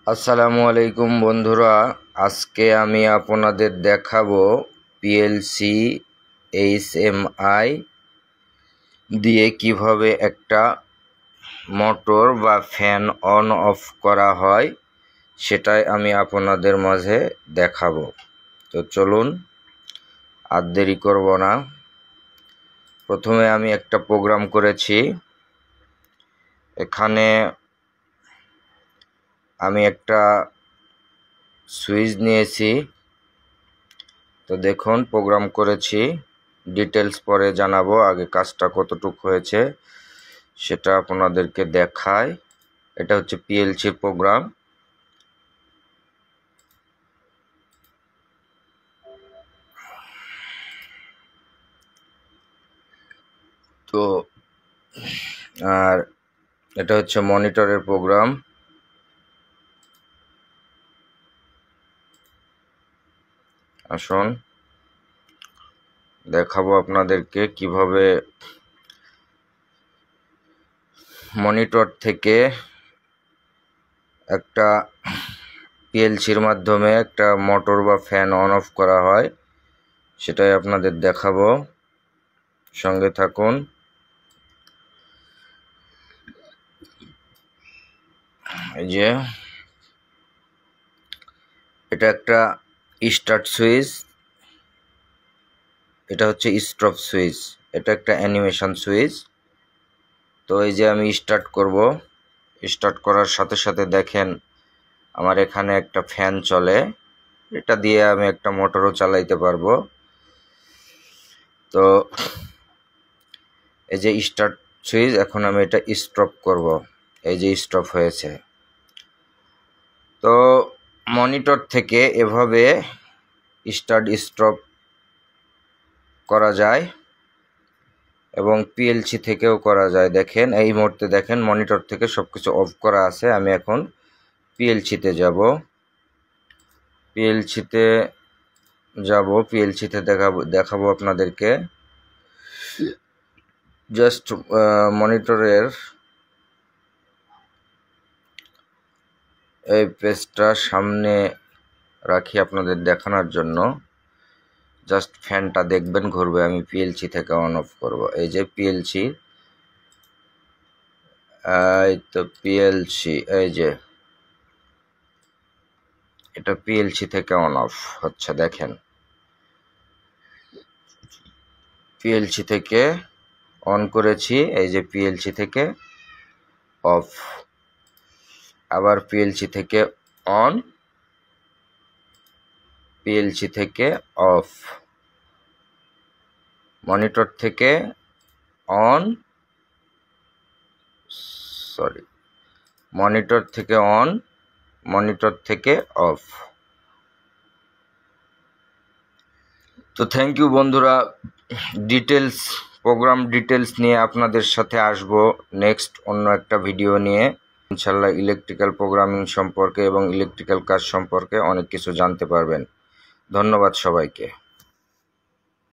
আসসালামু আলাইকুম বন্ধুরা, আজকে আমি আপনাদের দেখাবো পিএলসি এইচএমআই দিয়ে কিভাবে একটা মোটর বা ফ্যান অন অফ করা হয় সেটাই আমি আপনাদের মাঝে দেখাবো। তো চলুন, আর দেরি করব না। প্রথমে আমি একটা প্রোগ্রাম করেছি। এখানে আমি একটা সুইচ নিয়েছি। তো দেখুন, প্রোগ্রাম করেছি, ডিটেলস পরে জানাবো, আগে কাজটা কতটুকু হয়েছে সেটা আপনাদেরকে দেখায়। এটা হচ্ছে পিএলসি প্রোগ্রাম। তো আর এটা হচ্ছে মনিটরের প্রোগ্রাম। আসুন দেখাবো আপনাদেরকে কিভাবে মনিটর থেকে একটা পিএলসির মাধ্যমে একটা মোটর বা ফ্যান অন অফ করা হয়, সেটাই আপনাদের দেখাবো। সঙ্গে থাকুন। এই যে এটা একটা স্টার্ট সুইচ, এটা হচ্ছে স্টপ সুইচ, এটা একটা অ্যানিমেশন সুইচ। তো এই যে আমি স্টার্ট করব, স্টার্ট করার সাথে সাথে দেখেন আমার এখানে একটা ফ্যান চলে। এটা দিয়ে আমি একটা মোটরও চালাইতে পারবো। তো এই যে স্টার্ট সুইচ, এখন আমি এটা স্টপ করব। এই যে স্টপ হয়েছে। তো মনিটর থেকে এভাবে স্টার্ট স্টপ করা যায় এবং পিএলসি থেকেও করা যায়। দেখেন এই মুহূর্তে দেখেন মনিটর থেকে সবকিছু অফ করা আছে। আমি এখন পিএলসিতে যাব। পিএলসিতে দেখাবো আপনাদেরকে। জাস্ট মনিটরের এই পেজটা সামনে রাখি আপনাদের দেখানোর জন্য। জাস্ট ফ্যানটা দেখবেন ঘুরবে, আমি পিএলসি থেকে অন অফ করব। এই যে পিএলসি, এই তো পিএলসি, এই যে এটা পিএলসি থেকে অন অফ হচ্ছে। দেখেন পিএলসি থেকে অন করেছি, এই যে পিএলসি থেকে অফ, আবার পিএলসি থেকে অন, পিএলসি থেকে অফ, মনিটর থেকে অন, মনিটর থেকে অন, মনিটর থেকে অফ। তো থ্যাংক ইউ বন্ধুরা। প্রোগ্রাম ডিটেলস নিয়ে আপনাদের সাথে আসব নেক্সট অন্য একটা ভিডিও নিয়ে। ইনশাল্লাহ ইলেকট্রিক্যাল প্রোগ্রামিং সম্পর্কে এবং ইলেকট্রিক্যাল কাজ সম্পর্কে অনেক কিছু জানতে পারবেন। ধন্যবাদ সবাইকে।